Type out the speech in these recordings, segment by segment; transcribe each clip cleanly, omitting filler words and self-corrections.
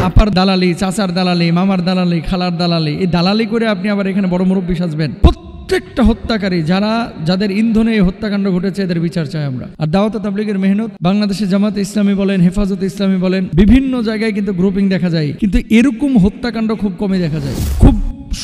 আপার দালালি, চাচার দালালি, মামার দালালি, খালার দালালি, এই দালালি করে আপনি আবার এখানে বড় মুরব্বি সাজবেন। প্রত্যেকটা হত্যাকারী যাদের ইন্ধনে এই হত্যাকাণ্ড ঘটেছে এদের বিচার চাই আমরা। আর দাওয়াত তাবলীগের মেহনত, বাংলাদেশে জামাত ইসলামী বলেন, হেফাজত ইসলামী বলেন, বিভিন্ন জায়গায় কিন্তু গ্রুপিং দেখা যায়, কিন্তু এরকম হত্যাকাণ্ড খুব কমই দেখা যায়। খুব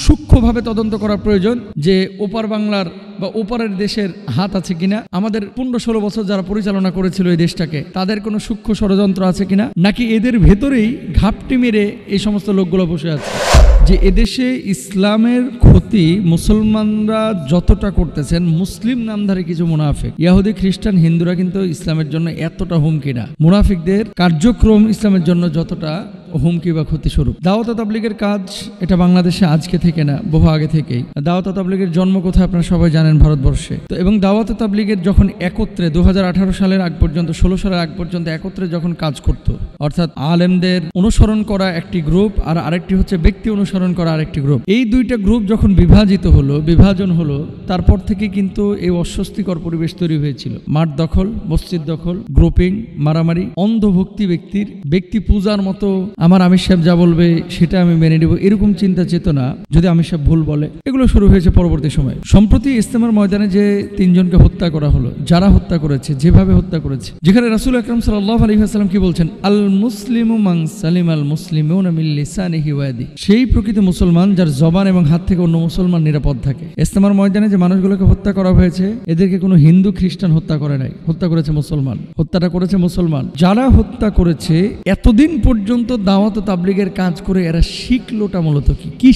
সূক্ষ্মভাবে তদন্ত করা প্রয়োজন যে ওপার বাংলার বা ওপারের দেশের হাত আছে কিনা, আমাদের 15-16 বছর যারা পরিচালনা করেছিল এই দেশটাকে তাদের কোনো সূক্ষ্ম ষড়যন্ত্র আছে কিনা, নাকি এদের ভেতরেই ঘাপটি মেরে এই সমস্ত লোকগুলো বসে আছে। যে এদেশে ইসলামের ক্ষতি মুসলমানরা যতটা করতেছেন, মুসলিম নামধারী কিছু মুনাফিক, ইহুদি, খ্রিস্টান, হিন্দুরা কিন্তু ইসলামের জন্য এতটা হুমকি না। মুনাফিকদের কার্যক্রম ইসলামের জন্য যতটা হুমকি বা ক্ষতি স্বরূপ। দাওয়াত তাবলীগের কাজ এটা বাংলাদেশে আজকে থেকে না, বহু আগে থেকেই। দাওয়াত তাবলীগের জন্ম কোথায় আপনারা সবাই জানেন, ভারতবর্ষে। তো এবং দাওয়াত তাবলীগের যখন একত্রে 2018 সালের আগ পর্যন্ত, 16 সালের আগ পর্যন্ত একত্রে যখন কাজ করত, অর্থাৎ আলেমদের অনুসরণ করা একটি গ্রুপ আর আরেকটি হচ্ছে ব্যক্তি অনুসরণ করা আরেকটি গ্রুপ, এই দুইটা গ্রুপ যখন বিভাজন হলো, তারপর থেকে কিন্তু এই অস্বস্তিকর পরিবেশ তৈরি হয়েছিল। মাঠ দখল, মসজিদ দখল, গ্রুপিং, মারামারি, অন্ধভক্তি, ব্যক্তি পূজার মতো আমার আমির সাহেব যা বলবে সেটা আমি মেনে নেব, এরকম চিন্তা চেতনা, যদি আমির সাহেব ভুল বলে, এগুলো শুরু হয়েছে পরবর্তী সময়। সম্প্রতি ইস্তেমার ময়দানে যে 3 জনকে হত্যা করা হলো, যারা হত্যা করেছে, যেভাবে হত্যা করেছে, যেখানে রাসূল আকরাম সাল্লাল্লাহু আলাইহি ওয়াসাল্লাম কি বলছেন, আল মুসলিমু মান সালিমাল মুসলিমুনা মিন লিসানিহি ওয়া ইয়াদিহি, সেই প্রকৃত মুসলমান যার জবান এবং হাত থেকে অন্য মুসলমান নিরাপদ থাকে। ইস্তেমার ময়দানে যে মানুষগুলোকে হত্যা করা হয়েছে, এদেরকে কোনো হিন্দু খ্রিস্টান হত্যা করে নাই, হত্যা করেছে মুসলমান। হত্যাটা করেছে মুসলমান। যারা হত্যা করেছে, এতদিন পর্যন্ত দাওয়াত তাবলীগের কাজ করে এরা শিখলোটা মূলত কি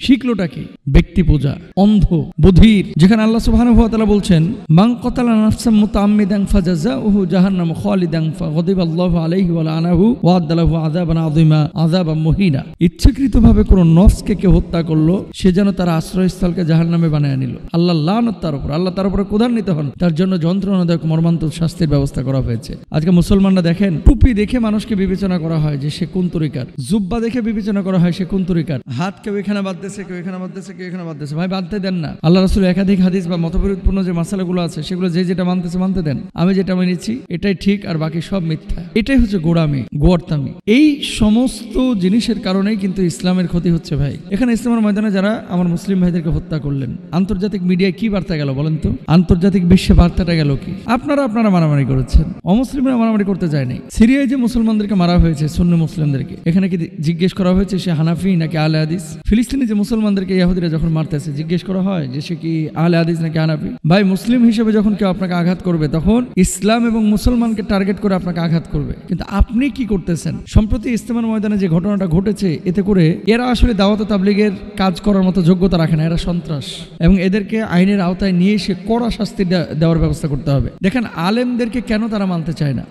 শিখলোটা কি? ব্যক্তি পূজা, অন্ধ, বধির। যেখানে আল্লাহ সুবহানাহু ওয়া তাআলা বলছেন, মান কাতালা নাফসাম মুতাআম্মিদান ফাজাযাউহু জাহান্নাম খালিদান ফাগাদিবাল্লাহু আলাইহি ওয়া লাআনাহু ওয়া আদালাহু আযাবান আযীমা, আযাবান মুহিনা। ইচ্ছাকৃতভাবে কোন নফসকে কে হত্যা করলো, সে যেন তার আশ্রয়স্থলকে জাহান্নামে বানায় নিল। আল্লাহ লানত তার উপর, আল্লাহ তার উপরে ক্রোধান্বিত হন, তার জন্য যন্ত্রণাদায়ক মর্মান্তিক শাস্তির ব্যবস্থা করা হয়েছে। আজকে মুসলমানরা দেখেন, টুপি দেখে মানুষকে বিবেচনা করা হয় যে সে কোন তরিকার, জুব্বা দেখে বিবেচনা করা হয় সে কোন তরিকার, হাত কেউ এখানে বাঁধতেছে, কেউ এখানে বাঁধতেছে, কেউ এখানে বাঁধতেছে। ভাই বাঁধতে দেন না। আল্লাহ রাসূল একাধিক হাদিস বা মতবিরোধপূর্ণ যে মাসালাগুলো আছে সেগুলো যে যেটা মানতেছে মানতে দেন। আমি যেটা মেনেছি এটাই ঠিক আর বাকি সব মিথ্যা। এটাই হচ্ছে গোড়ামি, গোয়ার্তামি। এই সমস্ত জিনিসের কারণেই কিন্তু ইসলামের ক্ষতি হচ্ছে ভাই। এখানে ইসলামের ময়দানে যারা আমার মুসলিম ভাইদেরকে হত্যা করলেন, আন্তর্জাতিক মিডিয়ায় কি বার্তা গেল বলেন তো? আন্তর্জাতিক বিশ্বে বার্তাটা গেল কি? আপনারা মারামারি করেছেন, অমুসলিমরা মারামারি করতে যায় নাই। সিরিয়ায় যে মুসলমানদেরকে মারা হয়েছে, সুন্নি মুসলিমদেরকে, এখানে কি জিজ্ঞেস করা হয়েছে সে হানাফি নাকি আহলে হাদিস? ফিলিস্তিনে যে মুসলমানদেরকে ইহুদিরা যখন মারতেছে, জিজ্ঞেস করা হয় যে সে কি আহলে হাদিস নাকি হানাফি? ভাই, মুসলিম হিসেবে যখন কেউ আপনাকে আঘাত করবে, তখন ইসলাম এবং মুসলমানকে টার্গেট করে আপনাকে আঘাত করবে। কিন্তু আপনি কি করতেছেন? সম্প্রতি ইস্তেমার ময়দানে যে ঘটনাটা ঘটেছে, এতে করে এরা আসলে দাওয়াত তাবলীগের কাজ করার মতো যোগ্যতা রাখে না, এরা সন্ত্রাস, এবং এদেরকে আইনের আওতায় নিয়ে এসে কড়া শাস্তি দেওয়ার ব্যবস্থা করতে হবে। দেখেন, আলেমদেরকে কেন তারা মানতে চায় না?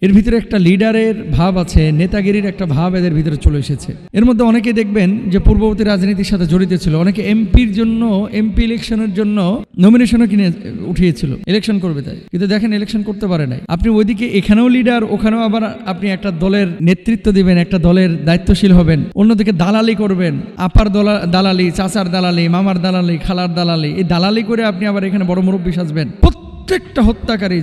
এর ভিতরে একটা লিডারের ভাব আছে, নেতাগিরির একটা ভাব এদের ভিতরে চলে এসেছে। এর মধ্যে অনেকে দেখবেন যে পূর্ববর্তী রাজনীতির সাথে জড়িত ছিল, অনেকে এমপি ইলেকশনের জন্য নমিনেশনও কিনে উঠিয়েছিল, ইলেকশন করবে তাই। কিন্তু দেখেন, ইলেকশন করতে পারে নাই। আপনি ওইদিকে এখানেও লিডার, ওখানেও আবার আপনি একটা দলের নেতৃত্ব দিবেন, একটা দলের দায়িত্বশীল হবেন, অন্যদিকে দালালি করবেন, আপার দালালি, চাচার দালালি, মামার দালালি, খালার দালালি, এই দালালি করে আপনি আবার এখানে বড় মুরব্বি সাজবেন। প্রত্যেকটা হত্যাকারী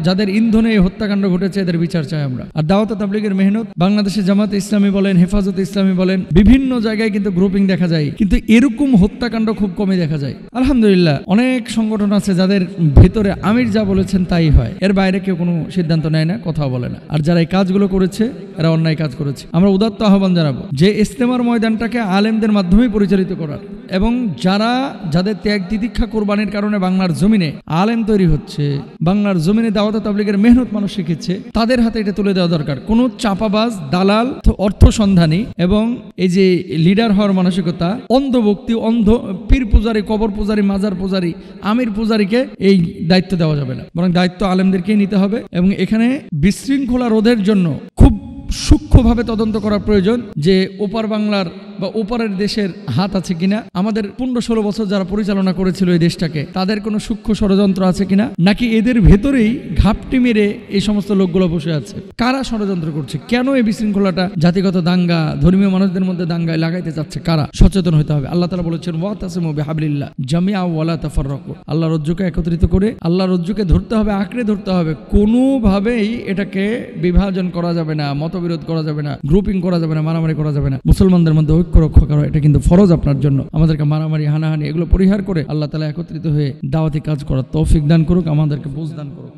যাদের ইন্ধনে এই হত্যাকাণ্ড ঘটেছে এদের বিচার চাই আমরা। আর দাওয়াত তাবলীগের মেহনত, বাংলাদেশে জামাত ইসলামী বলেন, হেফাজত ইসলামী বলেন, বিভিন্ন জায়গায় কিন্তু গ্রুপিং দেখা যায়, কিন্তু এরকম হত্যাকাণ্ড খুব কমই দেখা যায়। আলহামদুলিল্লাহ, অনেক সংগঠন আছে যাদের ভেতরে আমির যা বলেছেন তাই হয়, এর বাইরে কেউ কোনো সিদ্ধান্ত নেয় না, কথাও বলে না। আর যারা এই কাজগুলো করেছে এরা অন্যায় কাজ করেছে। আমরা উদাত্ত আহ্বান জানাবো যে ইস্তেমার ময়দানটাকে আলেমদের মাধ্যমেই পরিচালিত করার, এবং যাদের ত্যাগ তিতিক্ষা কোরবানির কারণে বাংলার জমিনে আলেম তৈরি হচ্ছে, বাংলার জমিনে দাওয়াত তাবলীগের মেহনত মানুষ শিখেছে, তাদের হাতে এটা তুলে দেওয়া দরকার। কোনো চাপাবাজ, দালাল, অর্থ সন্ধানী এবং এই যে লিডার হওয়ার মানসিকতা, অন্ধভক্তি, পীর পূজারী, কবর পূজারী, মাজার পূজারী, আমির পূজারীকে এই দায়িত্ব দেওয়া যাবে না, বরং দায়িত্ব আলেমদেরকেই নিতে হবে। এবং এখানে বিশৃঙ্খলা রোধের জন্য খুব সূক্ষ্মভাবে তদন্ত করা প্রয়োজন যে ওপার বাংলার বা ওপারের দেশের হাত আছে কিনা, আমাদের 15-16 বছর যারা পরিচালনা করেছিল এই দেশটাকে তাদের কোনো সূক্ষ্ম ষড়যন্ত্র আছে কিনা, নাকি এদের ভেতরেই ঘাপটি মেরে এই সমস্ত লোকগুলো বসে আছে? কারা ষড়যন্ত্র করছে? কেন এই বিশৃঙ্খলাটা, জাতিগত দাঙ্গা, ধর্মীয় মানুষদের মধ্যে দাঙ্গায় লাগাইতে চাচ্ছে কারা? সচেতন হতে হবে। আল্লাহ তাআলা বলেছেন ওয়াতাসিমু বিহাবলিল্লাহ জামিআ ওয়ালা তাফাররাকু। আল্লাহর রজ্জুকে একত্রিত করে আল্লাহর রজ্জুকে ধরতে হবে, আঁকড়ে ধরতে হবে। কোনোভাবেই এটাকে বিভাজন করা যাবে না, মতবিরোধ করা যাবে না, গ্রুপিং করা যাবে না, মারামারি করা যাবে না। মুসলমানদের মধ্যে ঐক্য রক্ষা করা এটা কিন্তু ফরজ আপনার জন্য। আমাদেরকে মারামারি, হানাহানি এগুলো পরিহার করে আল্লাহ তাআলা একত্রিত হয়ে দাওয়াতি কাজ করার তৌফিক দান করুক, আমাদেরকে বুঝ দান করুক।